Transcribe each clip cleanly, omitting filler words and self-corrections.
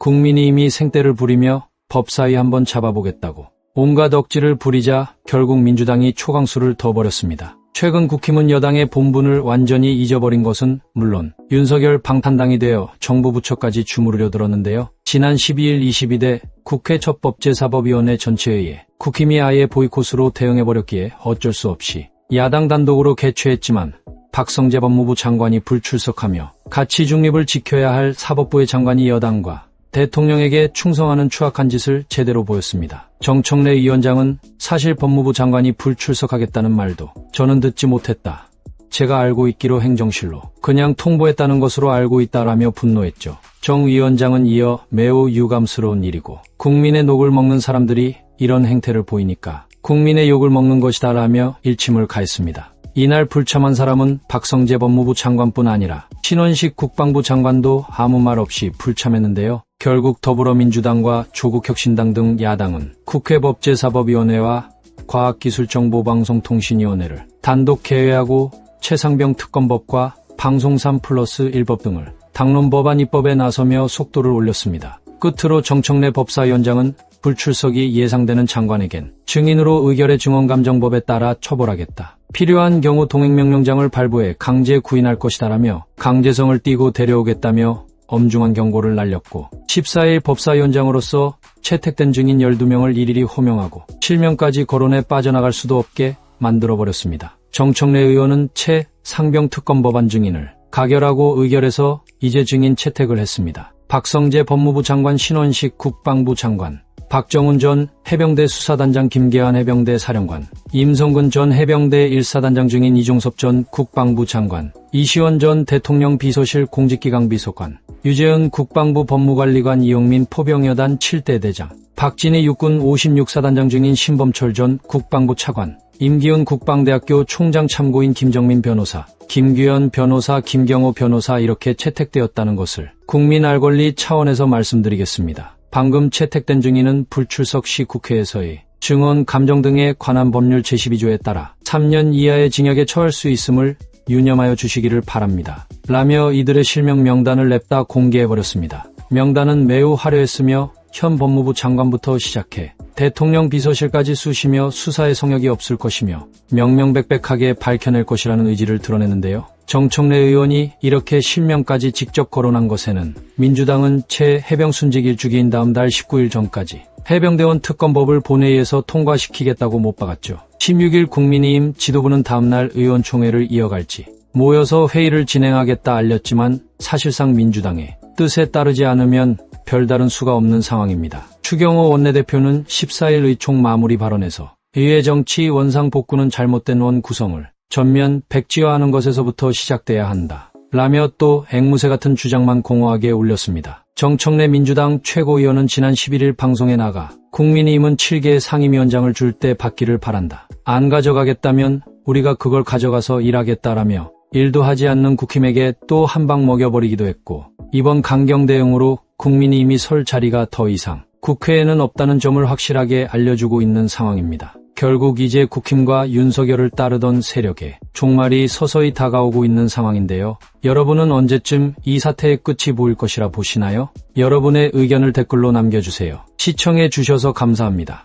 국민의힘이 생떼를 부리며 법사위 한번 잡아보겠다고 온갖 억지를 부리자 결국 민주당이 초강수를 더 벌였습니다. 최근 국힘은 여당의 본분을 완전히 잊어버린 것은 물론 윤석열 방탄당이 되어 정부 부처까지 주무르려 들었는데요. 지난 12일 22대 국회 첩법제사법위원회 전체회의에 국힘이 아예 보이콧으로 대응해버렸기에 어쩔 수 없이 야당 단독으로 개최했지만 박성재 법무부 장관이 불출석하며 가치 중립을 지켜야 할 사법부의 장관이 여당과 대통령에게 충성하는 추악한 짓을 제대로 보였습니다. 정청래 위원장은 사실 법무부 장관이 불출석하겠다는 말도 저는 듣지 못했다. 제가 알고 있기로 행정실로 그냥 통보했다는 것으로 알고 있다라며 분노했죠. 정 위원장은 이어 매우 유감스러운 일이고 국민의 녹을 먹는 사람들이 이런 행태를 보이니까 국민의 욕을 먹는 것이다라며 일침을 가했습니다. 이날 불참한 사람은 박성재 법무부 장관뿐 아니라 신원식 국방부 장관도 아무 말 없이 불참했는데요. 결국 더불어민주당과 조국혁신당 등 야당은 국회 법제사법위원회와 과학기술정보방송통신위원회를 단독 개회하고 최상병 특검법과 방송 3+1법 등을 당론법안 입법에 나서며 속도를 올렸습니다. 끝으로 정청래 법사위원장은 불출석이 예상되는 장관에겐 증인으로 의결의 증언감정법에 따라 처벌하겠다. 필요한 경우 동행명령장을 발부해 강제 구인할 것이다라며 강제성을 띠고 데려오겠다며 엄중한 경고를 날렸고 14일 법사위원장으로서 채택된 증인 12명을 일일이 호명하고 실명까지 거론해 빠져나갈 수도 없게 만들어버렸습니다. 정청래 의원은 최상병 특검법안 증인을 가결하고 의결해서 이제 증인 채택을 했습니다. 박성재 법무부 장관, 신원식 국방부 장관, 박정훈 전 해병대 수사단장, 김계한 해병대 사령관, 임성근 전 해병대 1사단장 증인, 이종섭 전 국방부 장관, 이시원 전 대통령 비서실 공직기강 비서관, 유재은 국방부 법무관리관, 이용민 포병여단 7대 대장, 박진희 육군 56사단장 증인, 신범철 전 국방부 차관, 임기훈 국방대학교 총장 참고인, 김정민 변호사, 김규현 변호사, 김경호 변호사 이렇게 채택되었다는 것을 국민 알 권리 차원에서 말씀드리겠습니다. 방금 채택된 증인은 불출석 시 국회에서의 증언 감정 등에 관한 법률 제12조에 따라 3년 이하의 징역에 처할 수 있음을 유념하여 주시기를 바랍니다. 라며 이들의 실명 명단을 냅다 공개해버렸습니다. 명단은 매우 화려했으며 현 법무부 장관부터 시작해 대통령 비서실까지 쑤시며 수사의 성역이 없을 것이며 명명백백하게 밝혀낼 것이라는 의지를 드러내는데요. 정청래 의원이 이렇게 실명까지 직접 거론한 것에는 민주당은 최 해병 순직 일주기인 다음 달 19일 전까지 해병대원 특검법을 본회의에서 통과시키겠다고 못 박았죠. 16일 국민의힘 지도부는 다음날 의원총회를 이어갈지 모여서 회의를 진행하겠다 알렸지만 사실상 민주당의 뜻에 따르지 않으면 별다른 수가 없는 상황입니다. 추경호 원내대표는 14일 의총 마무리 발언에서 의회 정치 원상 복구는 잘못된 원 구성을 전면 백지화하는 것에서부터 시작돼야 한다. 라며 또 앵무새 같은 주장만 공허하게 올렸습니다. 정청래 민주당 최고위원은 지난 11일 방송에 나가 국민의힘은 7개의 상임위원장을 줄 때 받기를 바란다. 안 가져가겠다면 우리가 그걸 가져가서 일하겠다라며 일도 하지 않는 국힘에게 또 한 방 먹여버리기도 했고 이번 강경 대응으로 국민의힘이 설 자리가 더 이상 국회에는 없다는 점을 확실하게 알려주고 있는 상황입니다. 결국 이제 국힘과 윤석열을 따르던 세력의 종말이 서서히 다가오고 있는 상황인데요. 여러분은 언제쯤 이 사태의 끝이 보일 것이라 보시나요? 여러분의 의견을 댓글로 남겨주세요. 시청해 주셔서 감사합니다.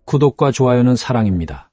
구독과 좋아요는 사랑입니다.